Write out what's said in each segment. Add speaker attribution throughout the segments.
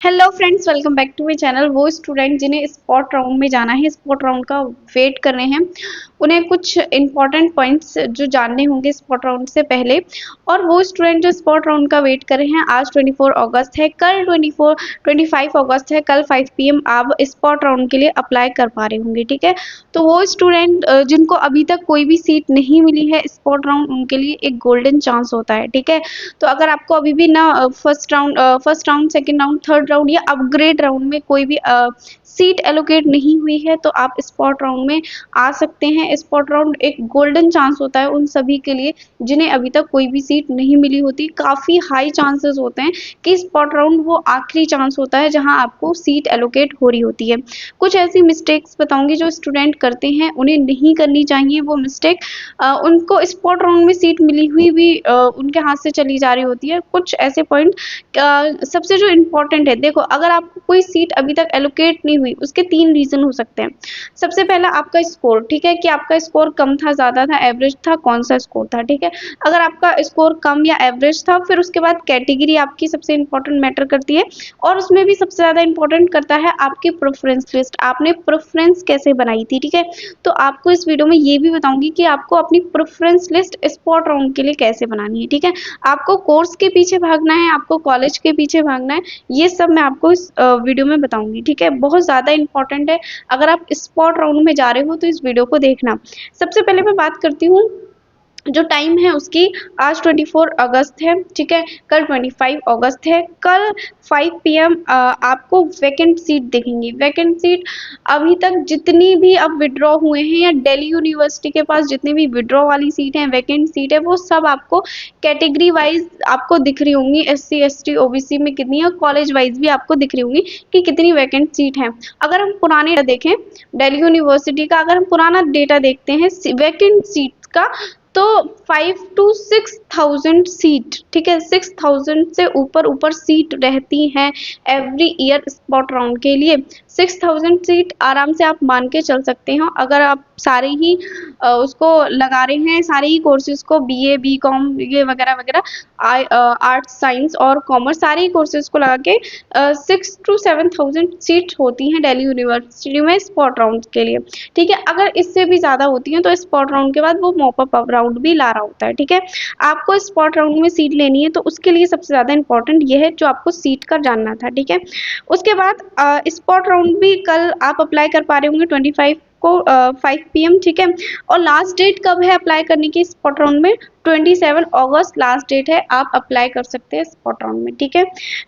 Speaker 1: Hello friends, welcome back to my channel. वो student जिन्हें spot round में जाना है, स्पॉट राउंड का वेट कर रहे हैं, उन्हें कुछ इंपॉर्टेंट पॉइंट्स जो जानने होंगे स्पॉट राउंड से पहले। और वो स्टूडेंट जो स्पॉट राउंड का वेट कर रहे हैं, आज 24 अगस्त है, कल 25 अगस्त है, कल 5 PM आप स्पॉट राउंड के लिए अप्लाई कर पा रहे होंगे। ठीक है, तो वो स्टूडेंट जिनको अभी तक कोई भी सीट नहीं मिली है स्पॉट राउंड, उनके लिए एक गोल्डन चांस होता है। ठीक है, तो अगर आपको अभी भी ना first round, second round, third round या अपग्रेड राउंड में कोई भी सीट एलोकेट नहीं हुई है, तो आप स्पॉट राउंड में आ सकते हैं। स्पॉट राउंड एक गोल्डन चांस होता है उन सभी के लिए जिन्हें अभी तक कोई भी सीट नहीं मिली होती। काफ़ी हाई चांसेस होते हैं कि स्पॉट राउंड वो आखिरी चांस होता है जहां आपको सीट एलोकेट हो रही होती है। कुछ ऐसी मिस्टेक्स बताऊंगी जो स्टूडेंट करते हैं, उन्हें नहीं करनी चाहिए वो मिस्टेक। उनको स्पॉट राउंड में सीट मिली हुई भी उनके हाथ से चली जा रही होती है। कुछ ऐसे पॉइंट सबसे जो इम्पोर्टेंट है, देखो, अगर आपको कोई सीट अभी तक एलोकेट नहीं हुई, उसके 3 रीज़न हो सकते हैं। सबसे पहला आपका स्कोर, ठीक है, कि आपका स्कोर कम था, ज़्यादा था, एवरेज था, कौन सा स्कोर था। ठीक है, अगर आपका स्कोर कम या एवरेज था, फिर उसके बाद कैटेगरी आपकी सबसे इम्पोर्टेंट मैटर करती है। और उसमें भी सबसे ज़्यादा इम्पोर्टेंट करता है आपकी प्रेफरेंस लिस्ट, आपने प्रेफरेंस कैसे बनाई थी। ठीक है, तो आपको इस वीडियो में ये भी बताऊंगी कि आपको अपनी प्रेफरेंस लिस्ट स्पॉट राउंड के लिए कैसे बनानी है। ठीक है, आपको कोर्स के पीछे भागना है, आपको कॉलेज के पीछे भागना है, ये सब मैं आपको इस वीडियो में बताऊंगी। ठीक है, बहुत ज़्यादा इंपॉर्टेंट है। अगर आप स्पॉट राउंड में जा रहे हो तो इस वीडियो को देखना। सबसे पहले मैं बात करती हूँ जो टाइम है उसकी। आज 24 अगस्त है, ठीक है, कल 25 अगस्त है। कल 5 PM आपको वैकेंट सीट दिखेंगी। वैकेंट सीट अभी तक जितनी भी अब विड्रॉ हुए हैं, या दिल्ली यूनिवर्सिटी के पास जितनी भी विड्रॉ वाली सीट है, वैकेंट सीट है, वो सब आपको कैटेगरी वाइज आपको दिख रही होंगी। SC ST OBC में कितनी है, कॉलेज वाइज भी आपको दिख रही होंगी कि कितनी वैकेंट सीट है। अगर हम पुराने देखें दिल्ली यूनिवर्सिटी का, अगर हम पुराना डेटा देखते हैं वैकेंट सीट का, तो 5 to 6,000 सीट, ठीक है, 6,000 से ऊपर ऊपर सीट रहती हैं एवरी ईयर स्पॉट राउंड के लिए। 6,000 सीट आराम से आप मान के चल सकते हो। अगर आप सारे ही उसको लगा रहे हैं, सारे ही कोर्सेज को, BA BCom ये वगैरह वगैरह, आर्ट्स साइंस और कॉमर्स, सारे ही कोर्सेज को लगा के 6 to 7,000 सीट होती हैं दिल्ली यूनिवर्सिटी में स्पॉट राउंड के लिए। ठीक है, अगर इससे भी ज़्यादा होती हैं तो स्पॉट राउंड के बाद वो मॉपअप राउंड भी ला रहा होता है। ठीक है, आपको स्पॉट राउंड में सीट लेनी है तो उसके लिए सबसे ज़्यादा इंपॉर्टेंट ये है जो आपको सीट का जानना था। ठीक है, उसके बाद स्पॉट राउंड भी कल आप अप्लाई कर पा रहे होंगे 25 को 5 PM। ठीक है, और लास्ट डेट कब है अप्लाई करने की स्पॉट राउंड में? 27 अगस्त लास्ट डेट है, आप अप्लाई कर सकते हैं स्पॉट राउंड में। ठीक है,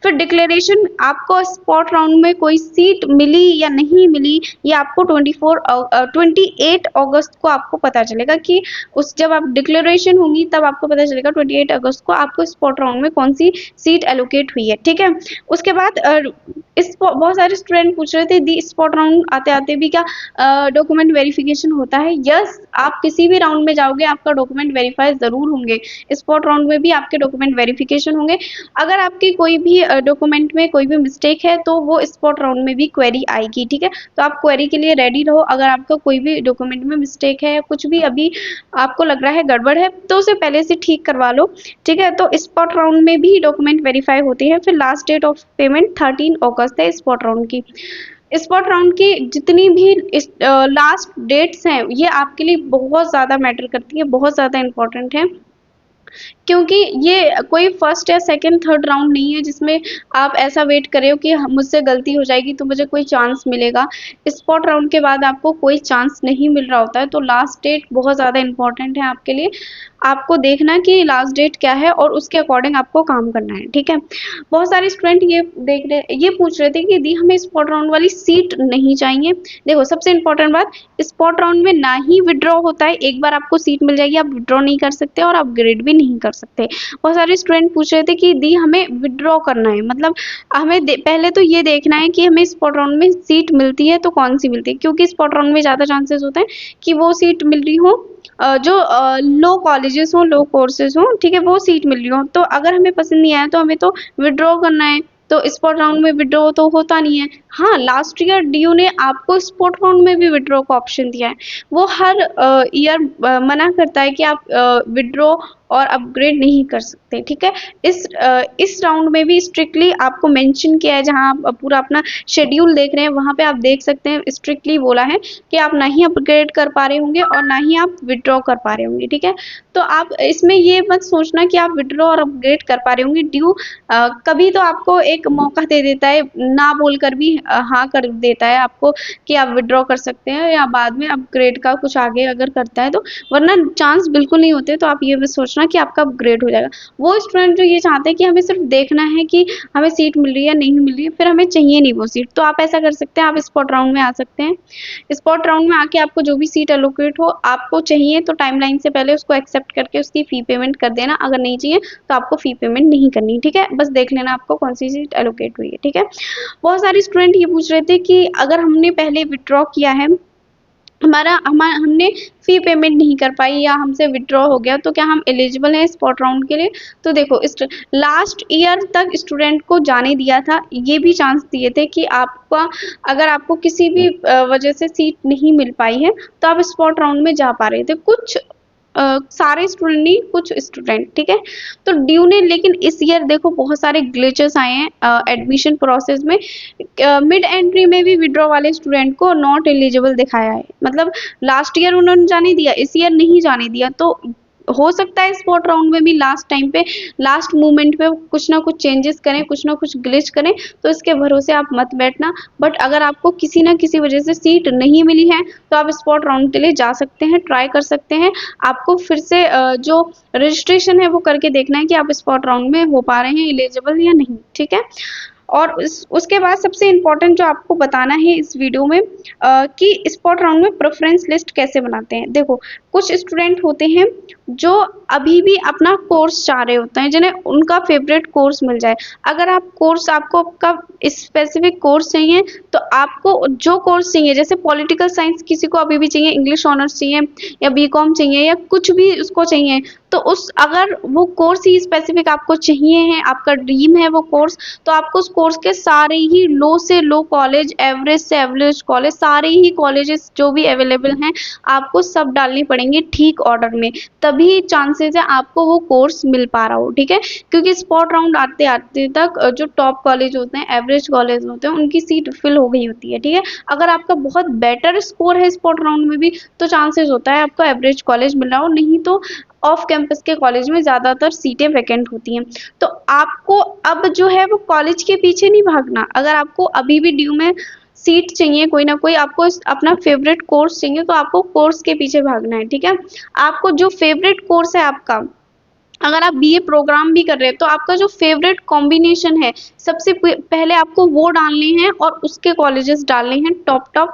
Speaker 1: फिर डिक्लेरेशन, आपको स्पॉट राउंड में कोई सीट मिली या नहीं मिली, ये आपको 28 अगस्त को आपको पता चलेगा कि उस जब आप डिक्लेरेशन होंगी तब आपको पता चलेगा 28 अगस्त को आपको स्पॉट राउंड में कौन सी सीट एलोकेट हुई है। ठीक है, उसके बाद इस बहुत सारे स्टूडेंट पूछ रहे थे दी स्पॉट राउंड आते आते भी क्या डॉक्यूमेंट वेरिफिकेशन होता है? यस, आप किसी भी राउंड में जाओगे आपका डॉक्यूमेंट वेरीफाई जरूर होंगे। स्पॉट राउंड में भी आपके डॉक्यूमेंट वेरिफिकेशन होंगे। अगर आपकी कोई भी डॉक्यूमेंट में कोई भी मिस्टेक है तो वो स्पॉट राउंड में भी क्वेरी आएगी। ठीक है, तो आप क्वेरी के लिए रेडी रहो। अगर आपका कोई भी डॉक्यूमेंट में मिस्टेक है या कुछ भी अभी आपको लग रहा है गड़बड़ है, तो उसे पहले से ठीक करवा लो। ठीक है, तो स्पॉट राउंड में भी डॉक्यूमेंट वेरीफाई होते हैं। फिर लास्ट डेट ऑफ पेमेंट 13 अगस्त है स्पॉट राउंड की। स्पॉट राउंड की जितनी भी लास्ट डेट्स हैं, ये आपके लिए बहुत ज़्यादा मैटर करती है, बहुत ज़्यादा इंपॉर्टेंट है, क्योंकि ये कोई फर्स्ट या सेकंड थर्ड राउंड नहीं है जिसमें आप ऐसा वेट कर रहे हो कि मुझसे गलती हो जाएगी तो मुझे कोई चांस मिलेगा। स्पॉट राउंड के बाद आपको कोई चांस नहीं मिल रहा होता है, तो लास्ट डेट बहुत ज़्यादा इंपॉर्टेंट है आपके लिए। आपको देखना कि लास्ट डेट क्या है और उसके अकॉर्डिंग आपको काम करना है। ठीक है, बहुत सारे स्टूडेंट ये पूछ रहे थे कि दी हमें स्पॉट राउंड वाली सीट नहीं चाहिए। देखो, सबसे इंपॉर्टेंट बात, स्पॉट राउंड में ना ही विड्रॉ होता है, एक बार आपको सीट मिल जाएगी आप विड्रॉ नहीं कर सकते और अपग्रेड भी नहीं कर सकते। बहुत सारे स्टूडेंट पूछ रहे थे कि दी हमें विड्रॉ करना है, मतलब हमें पहले तो ये देखना है कि हमें स्पॉट राउंड में सीट मिलती है तो कौन सी मिलती है, क्योंकि स्पॉट राउंड में ज़्यादा चांसेस होते हैं कि वो सीट मिल रही हो जो लो कॉलेजेस हों, लो कोर्सेज हों। ठीक है, वो सीट मिल रही हो, तो अगर हमें पसंद नहीं आया तो हमें तो विड्रॉ करना है। तो स्पॉट राउंड में विड्रॉ तो होता नहीं है। हाँ, लास्ट ईयर DU ने आपको स्पॉट राउंड में भी विड्रॉ का ऑप्शन दिया है। वो हर ईयर मना करता है कि आप विड्रॉ और अपग्रेड नहीं कर सकते, ठीक है। इस राउंड में भी स्ट्रिक्टली आपको मेंशन किया है, जहां आप पूरा अपना शेड्यूल देख रहे हैं वहां पे आप देख सकते हैं, स्ट्रिक्टली बोला है कि आप ना ही अपग्रेड कर पा रहे होंगे और ना ही आप विड्रॉ कर पा रहे होंगे, ठीक है। तो आप इसमें ये मत सोचना कि आप विड्रॉ और अपग्रेड कर पा रहे होंगे। ड्यू कभी तो आपको एक मौका दे देता है, ना बोलकर भी हाँ कर देता है आपको कि आप विड्रॉ कर सकते हैं या बाद में अपग्रेड का कुछ आगे अगर करता है तो, वरना चांस बिल्कुल नहीं होते। तो आप ये मत सोचना कि आपका अपग्रेड हो जाएगा। वो स्टूडेंट जो ये चाहते हैं कि हमें सिर्फ देखना है कि हमें सीट मिल रही है या नहीं मिल रही है, फिर हमें चाहिए नहीं वो सीट, तो आप ऐसा कर सकते हैं, आप स्पॉट राउंड में आ सकते हैं। स्पॉट राउंड में आके आपको जो भी सीट एलोकेट हो, आपको चाहिए तो टाइमलाइन से पहले उसको एक्सेप्ट करके उसकी फी पेमेंट कर देना, अगर नहीं चाहिए तो आपको फी पेमेंट नहीं करनी, ठीक है। बस देख लेना आपको कौन सी सीट एलोकेट हुई है, ठीक है। बहुत सारे स्टूडेंट ये पूछ रहे थे कि अगर हमने पहले विड्रॉ किया है, हमने फी पेमेंट नहीं कर पाई या हमसे विड्रॉ हो गया, तो क्या हम एलिजिबल हैं स्पॉट राउंड के लिए। तो देखो, लास्ट ईयर तक स्टूडेंट को जाने दिया था, ये भी चांस दिए थे कि आपका अगर आपको किसी भी वजह से सीट नहीं मिल पाई है तो आप स्पॉट राउंड में जा पा रहे थे। कुछ सारे स्टूडेंट नहीं, कुछ स्टूडेंट, ठीक है। तो ड्यू ने, लेकिन इस ईयर देखो बहुत सारे ग्लिचेस आए हैं एडमिशन प्रोसेस में। मिड एंट्री में भी विड्रॉ वाले स्टूडेंट को नॉट एलिजिबल दिखाया है, मतलब लास्ट ईयर उन्होंने जाने दिया, इस ईयर नहीं जाने दिया। तो हो सकता है स्पॉट राउंड में भी लास्ट टाइम पे, लास्ट मोमेंट पे कुछ ना कुछ चेंजेस करें, कुछ ना कुछ ग्लिच करें, तो इसके भरोसे आप मत बैठना। बट अगर आपको किसी ना किसी वजह से सीट नहीं मिली है तो आप स्पॉट राउंड के लिए जा सकते हैं, ट्राई कर सकते हैं। आपको फिर से जो रजिस्ट्रेशन है वो करके देखना है कि आप स्पॉट राउंड में हो पा रहे हैं एलिजिबल या नहीं, ठीक है। और उसके बाद सबसे इम्पोर्टेंट जो आपको बताना है इस वीडियो में कि स्पॉट राउंड में प्रेफरेंस लिस्ट कैसे बनाते हैं। देखो, कुछ स्टूडेंट होते हैं जो अभी भी अपना कोर्स चाह रहे होते हैं, जिन्हें उनका फेवरेट कोर्स मिल जाए। अगर आप कोर्स, आपको आपका स्पेसिफिक कोर्स चाहिए, तो आपको जो कोर्स चाहिए, जैसे पॉलिटिकल साइंस किसी को अभी भी चाहिए, इंग्लिश ऑनर्स चाहिए या बीकॉम चाहिए या कुछ भी उसको चाहिए, तो अगर वो कोर्स ही स्पेसिफिक आपको चाहिए है, आपका ड्रीम है वो कोर्स, तो आपको उस कोर्स के सारे ही लो से लो कॉलेज, एवरेज से एवरेज कॉलेज, सारे ही कॉलेजेस जो भी अवेलेबल हैं आपको सब डालने पड़ेंगे ठीक ऑर्डर में, तभी चांसेस है आपको वो कोर्स मिल पा रहा हो, ठीक है। क्योंकि स्पॉट राउंड आते आते तक जो टॉप कॉलेज होते हैं, एवरेज कॉलेज होते हैं, उनकी सीट फिल हो गई होती है, ठीक है। अगर आपका बहुत बेटर स्कोर है स्पॉट राउंड में भी, तो चांसेस होता है आपको एवरेज कॉलेज मिल रहा हो, नहीं तो ऑफ कैंपस के कॉलेज में ज़्यादातर सीटें वैकेंट होती हैं। तो आपको अब जो है वो कॉलेज के पीछे नहीं भागना। अगर आपको अभी भी ड्यू में सीट चाहिए, कोई ना कोई आपको अपना फेवरेट कोर्स चाहिए, तो आपको कोर्स के पीछे भागना है, ठीक है। आपको जो फेवरेट कोर्स है आपका, अगर आप बीए प्रोग्राम भी कर रहे हैं, तो आपका जो फेवरेट कॉम्बिनेशन है, सबसे पहले आपको वो डालने हैं और उसके कॉलेजेस डालने हैं टॉप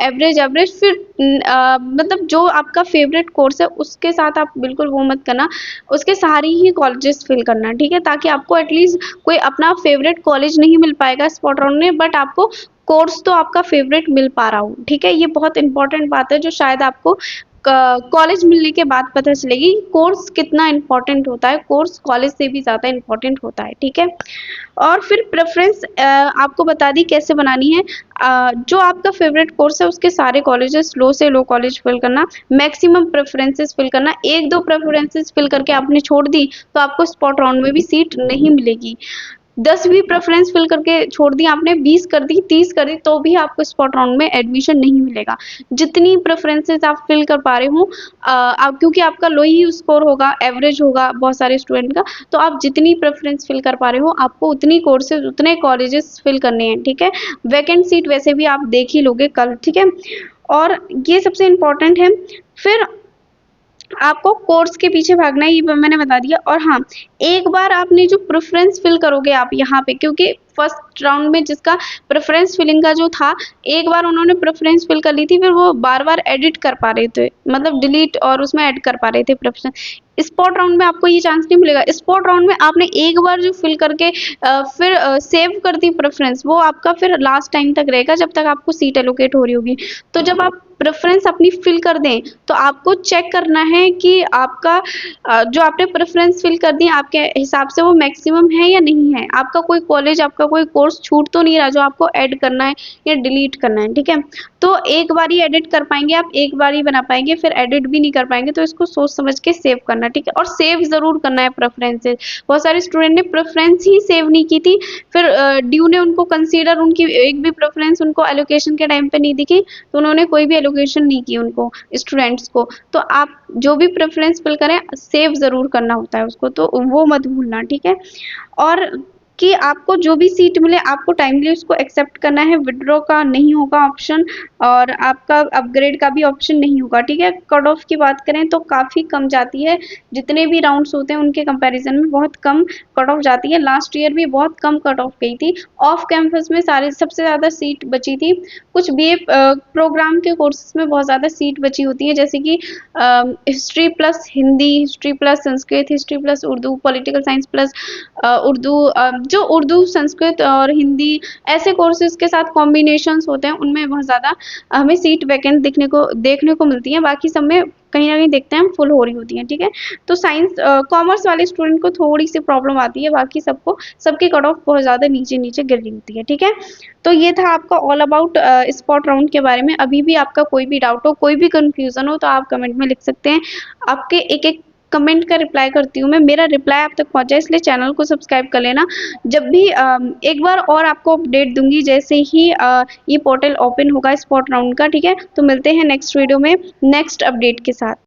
Speaker 1: एवरेज एवरेज। फिर मतलब जो आपका फेवरेट कोर्स है उसके साथ आप बिल्कुल वो मत करना, उसके सारे ही कॉलेजेस फिल करना, ठीक है, ताकि आपको एटलीस्ट कोई अपना फेवरेट कॉलेज नहीं मिल पाएगा स्पॉट राउंड में, बट आपको कोर्स तो आपका फेवरेट मिल पा रहा हो, ठीक है। ये बहुत इंपॉर्टेंट बात है जो शायद आपको कॉलेज मिलने के बाद पता चलेगी कोर्स कितना इम्पोर्टेंट होता है, कोर्स कॉलेज से भी ज़्यादा इम्पोर्टेंट होता है, ठीक है। और फिर प्रेफरेंस आपको बता दी कैसे बनानी है। जो आपका फेवरेट कोर्स है उसके सारे कॉलेजेस, लो से लो कॉलेज फिल करना, मैक्सिमम प्रेफरेंसेस फिल करना। एक दो प्रेफरेंसेस फिल करके आपने छोड़ दी तो आपको स्पॉट राउंड में भी सीट नहीं मिलेगी। 10 भी प्रेफरेंस फिल करके छोड़ दी आपने, 20 कर दी, 30 कर दी, तो भी आपको स्पॉट राउंड में एडमिशन नहीं मिलेगा। जितनी प्रेफरेंसेस आप फिल कर पा रहे हो, आप क्योंकि आपका लो ही स्कोर होगा, एवरेज होगा बहुत सारे स्टूडेंट का, तो आप जितनी प्रेफरेंस फिल कर पा रहे हो आपको उतनी कोर्सेज, उतने कॉलेजेस फिल करने हैं, ठीक है। वैकेंट सीट वैसे भी आप देख ही लोगे कल, ठीक है। और ये सबसे इम्पोर्टेंट है। फिर आपको कोर्स के पीछे भागना है, ये मैंने बता दिया। और हाँ, एक बार आपने जो प्रेफरेंस फिल करोगे आप यहाँ पे, क्योंकि फर्स्ट राउंड में जिसका प्रेफरेंस फिलिंग का जो था, एक बार उन्होंने प्रेफरेंस फिल कर ली थी, फिर वो बार बार एडिट कर पा रहे थे, मतलब डिलीट और उसमें ऐड कर पा रहे थे प्रेफरेंस। स्पॉट राउंड में आपको ये चांस नहीं मिलेगा। स्पॉट राउंड में आपने एक बार जो फिल करके फिर सेव कर दी प्रेफरेंस, वो आपका फिर लास्ट टाइम तक रहेगा जब तक आपको सीट एलोकेट हो रही होगी। तो जब आप प्रेफरेंस अपनी फिल कर दें तो आपको चेक करना है कि आपका जो आपने प्रेफरेंस फिल कर दी आपके हिसाब से वो मैक्सिमम है या नहीं है। आपका कोई कॉलेज, आपका आपका कोई कोर्स छूट तो नहीं रहा जो आपको ऐड करना है या डिलीट करना है, ठीक है। तो एक बार ही एडिट कर पाएंगे आप, एक बार ही बना पाएंगे, फिर एडिट भी नहीं कर पाएंगे। तो इसको सोच समझ के सेव करना, ठीक है। और सेव जरूर करना है प्रेफरेंसेस। बहुत सारे स्टूडेंट ने प्रेफरेंस ही सेव नहीं की थी, फिर ड्यू ने उनको कंसीडर, उनकी एक भी प्रेफरेंस उनको एलोकेशन के टाइम पे नहीं दिखी, तो उन्होंने कोई भी एलोकेशन नहीं की उनको, स्टूडेंट्स को। तो आप जो भी प्रेफरेंस फिल करें सेव जरूर करना होता है उसको, तो वो मत भूलना, ठीक है। और कि आपको जो भी सीट मिले आपको टाइमली उसको एक्सेप्ट करना है, विड्रॉ का नहीं होगा ऑप्शन, और आपका अपग्रेड का भी ऑप्शन नहीं होगा, ठीक है। कट ऑफ की बात करें तो काफ़ी कम जाती है, जितने भी राउंड्स होते हैं उनके कंपैरिजन में बहुत कम कट ऑफ जाती है। लास्ट ईयर भी बहुत कम कट ऑफ गई थी। ऑफ कैंपस में सारे सबसे ज़्यादा सीट बची थी। कुछ बीए प्रोग्राम के कोर्सेज में बहुत ज़्यादा सीट बची होती है, जैसे कि history plus Hindi, history plus Sanskrit, history plus Urdu, political science plus Urdu, जो उर्दू संस्कृत और हिंदी ऐसे कोर्सेज के साथ कॉम्बिनेशंस होते हैं, उनमें बहुत ज़्यादा हमें सीट वैकेंट देखने को मिलती है। बाकी सब में कहीं ना कहीं देखते हैं हम फुल हो रही होती हैं, ठीक है। तो साइंस कॉमर्स वाले स्टूडेंट को थोड़ी सी प्रॉब्लम आती है, बाकी सबको सबकी कट ऑफ बहुत ज़्यादा नीचे नीचे गिर रही होती है, ठीक है। तो ये था आपका ऑल अबाउट स्पॉट राउंड के बारे में। अभी भी आपका कोई भी डाउट हो, कोई भी कंफ्यूजन हो, तो आप कमेंट में लिख सकते हैं। आपके एक एक कमेंट का रिप्लाई करती हूँ मैं, मेरा रिप्लाई आप तक पहुंचा, इसलिए चैनल को सब्सक्राइब कर लेना। जब भी एक बार और आपको अपडेट दूंगी जैसे ही ये पोर्टल ओपन होगा स्पॉट राउंड का, ठीक है। तो मिलते हैं नेक्स्ट वीडियो में नेक्स्ट अपडेट के साथ।